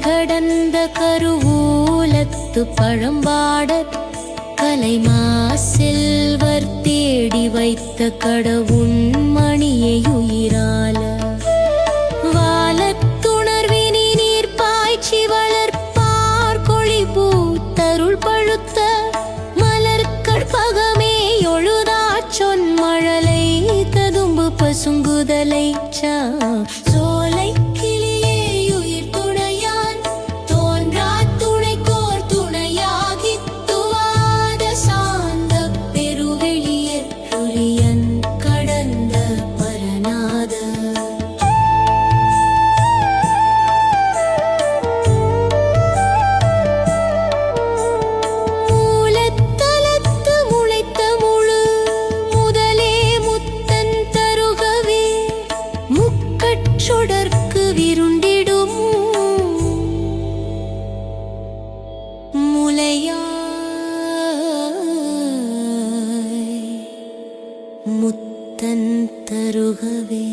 கடந்த கருவூலத்து பழம்பாடற் கலைமா செல்வர் தேடி வைத்த கடவுண் மணியை உயிரால வாலத்துணர்வினி நீர் பாய்ச்சி வளர்ப்பார் கொழி பூத்தருள் பழுத்த மலர் கற்பகமே எழுதாச் சொன்மழலை ததும்பு பசுங்குதலை சோலை கிளியே உயிர் துணையான் தோன்றா துணைக்கோர் துணையாகி துவாத சாந்த பெருவெளியன் கடந்த பரநாத மூலத்தலத்து முளைத்த முழு முதலே முத்தன் தருகவே முக்கட்சுடர்க்கு விருண்டிடும் முலையாய் முத்தன் தருகவே.